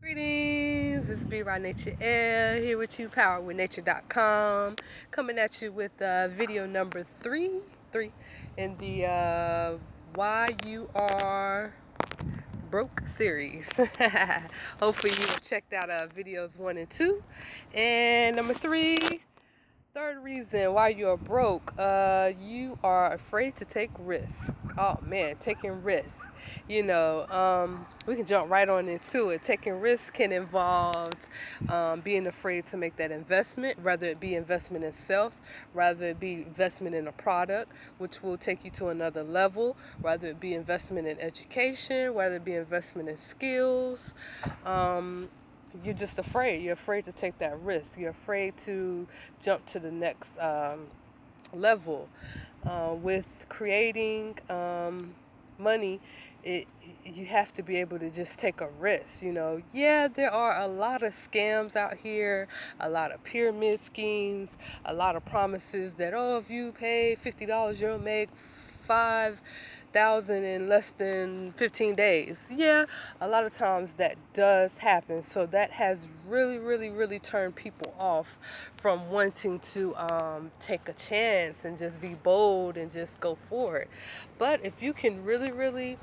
Greetings, it's B by Nature Air here with you, poweredwithnature.com, coming at you with video number three in the Why You Are Broke series. Hopefully you have checked out videos 1 and 2. And number 3, third reason why you're broke, you are afraid to take risks. Oh man, taking risks. We can jump right on into it. Taking risks can involve being afraid to make that investment, whether it be investment in self, whether it be investment in a product, which will take you to another level, whether it be investment in education, whether it be investment in skills. You're just afraid. You're afraid to take that risk. You're afraid to jump to the next level. With creating money, you have to be able to just take a risk. Yeah, there are a lot of scams out here, a lot of pyramid schemes, a lot of promises that, oh, if you pay $50, you'll make $5,000 in less than 15 days. Yeah, a lot of times that does happen. So that has really turned people off from wanting to take a chance and just be bold and just go for it. But if you can really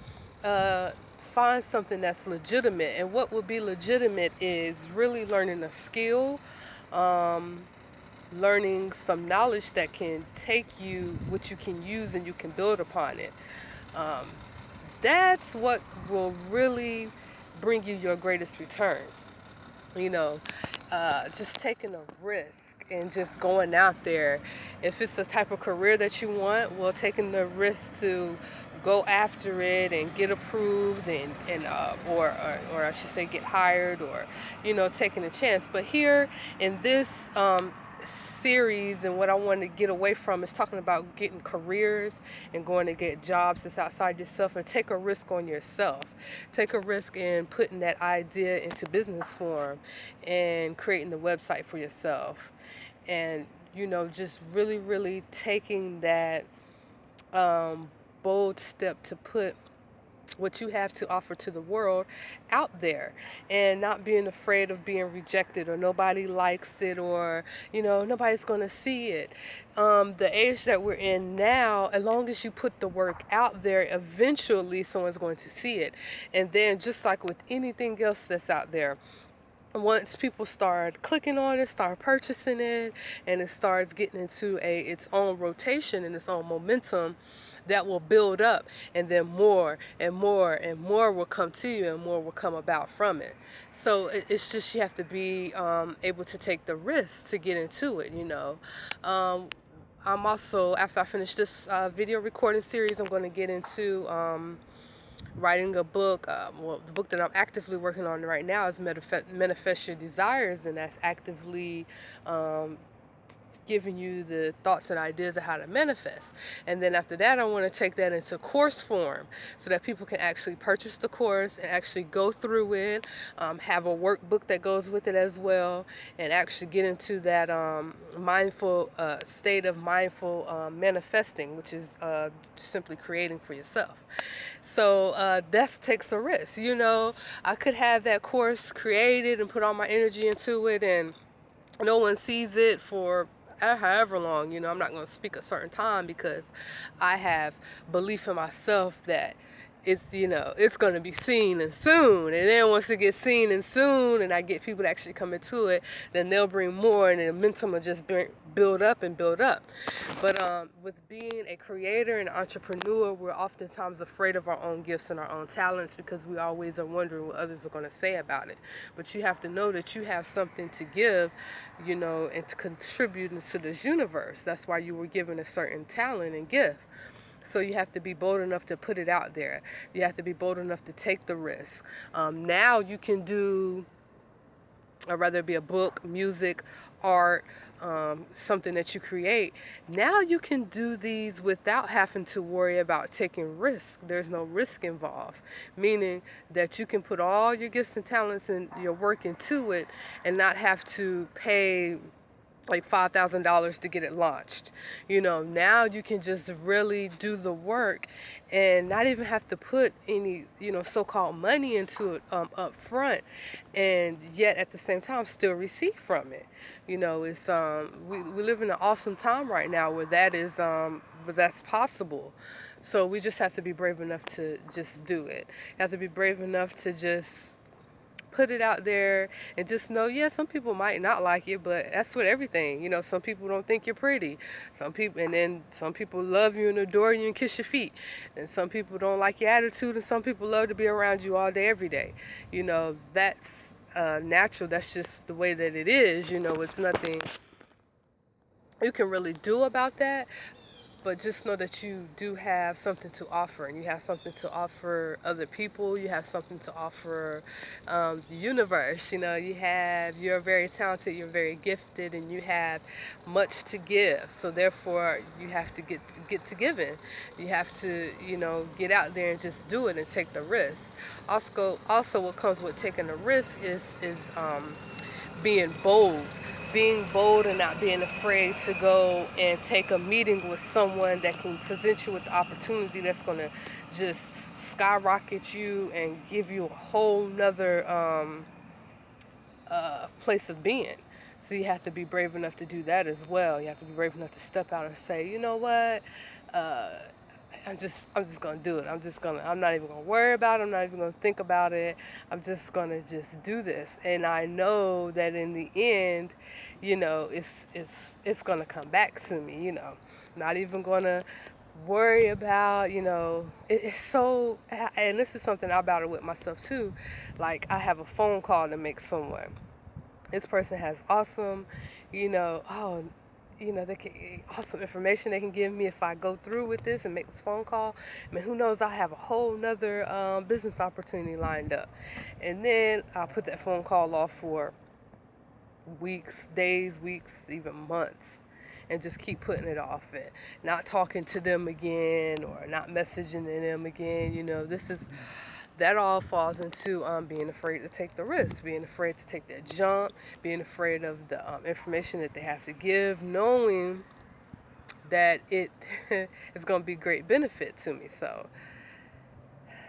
find something that's legitimate, and what would be legitimate is really learning a skill, learning some knowledge that can take you, what you can use and you can build upon it. That's what will really bring you your greatest return. Just taking a risk and just going out there. If it's the type of career that you want, well, taking the risk to go after it and get approved or I should say get hired, or taking a chance. But here in this series, and what I want to get away from is talking about getting careers and going to get jobs that's outside yourself, and take a risk on yourself. Take a risk in putting that idea into business form and creating the website for yourself, and just really taking that bold step to put what you have to offer to the world out there, and not being afraid of being rejected, or nobody likes it, or nobody's going to see it. The age that we're in now, as long as you put the work out there, eventually someone's going to see it. And then, just like with anything else that's out there, once people start clicking on it, start purchasing it, and it starts getting into its own rotation and its own momentum, that will build up, and then more and more will come to you, and more will come about from it. So it's just, you have to be able to take the risk to get into it. I'm also, after I finish this video recording series, I'm going to get into writing a book. The book that I'm actively working on right now is Manifest Your Desires, and that's actively giving you the thoughts and ideas of how to manifest. And then after that, I want to take that into course form, so that people can actually purchase the course and actually go through it, have a workbook that goes with it as well, and actually get into that mindful state of mindful manifesting, which is simply creating for yourself. So that takes a risk. I could have that course created and put all my energy into it, and no one sees it for however long. I'm not going to speak a certain time, because I have belief in myself that it's going to be seen and soon. And then once it gets seen and soon, and I get people to actually come into it, then they'll bring more, and the momentum will just build up and build up. But with being a creator and entrepreneur, we're oftentimes afraid of our own gifts and our own talents, because we always are wondering what others are going to say about it. But you have to know that you have something to give, and to contribute into this universe. That's why you were given a certain talent and gift. So you have to be bold enough to put it out there. You have to be bold enough to take the risk. Now you can do, or rather it be a book, music, art, something that you create. Now you can do these without having to worry about taking risks. There's no risk involved, meaning that you can put all your gifts and talents and your work into it, and not have to pay like $5,000 to get it launched. Now you can just really do the work and not even have to put any, so-called money into it up front, and yet at the same time still receive from it. It's we live in an awesome time right now where that's possible. So we just have to be brave enough to just do it. You have to be brave enough to just put it out there and just know, yeah, some people might not like it, but that's with everything. Some people don't think you're pretty. Some people love you and adore you and kiss your feet. And some people don't like your attitude, and some people love to be around you all day, every day. That's natural. That's just the way that it is. It's nothing you can really do about that. But just know that you do have something to offer, and you have something to offer other people. You have something to offer the universe. You're very talented, you're very gifted, and you have much to give. So therefore, you have to get to giving. You have to, get out there and just do it and take the risk. Also, what comes with taking the risk is being bold. Being bold and not being afraid to go and take a meeting with someone that can present you with the opportunity that's going to just skyrocket you and give you a whole nother place of being. So you have to be brave enough to do that as well. You have to be brave enough to step out and say, you know what, I'm just gonna do it. I'm not even gonna worry about it. I'm not even gonna think about it. I'm just gonna just do this. And I know that in the end, it's gonna come back to me. Not even gonna worry about, it's so, and this is something I battle with myself too. Like, I have a phone call to make someone. This person has awesome, they can awesome information they can give me if I go through with this and make this phone call. I mean, who knows? I'll have a whole nother business opportunity lined up, and then I'll put that phone call off for weeks, days, weeks, even months, and just keep putting it off and not talking to them again or not messaging them again. That all falls into being afraid to take the risk, being afraid to take that jump, being afraid of the information that they have to give, knowing that it is going to be great benefit to me. So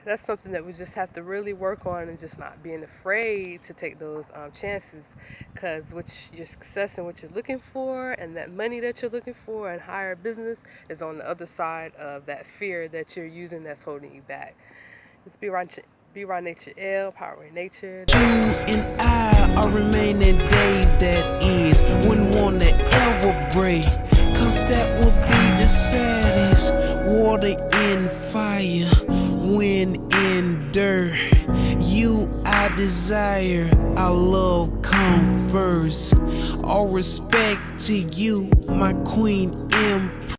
that's something that we just have to really work on, and just not being afraid to take those chances, because your success and what you're looking for and that money that you're looking for and higher business is on the other side of that fear that you're using that's holding you back. It's Be Raw Nature L, Power in Nature. You and I are remaining days that is wouldn't wanna ever break, cause that would be the saddest. Water in fire, wind in dirt. You I desire, our love come first. All respect to you, my queen M.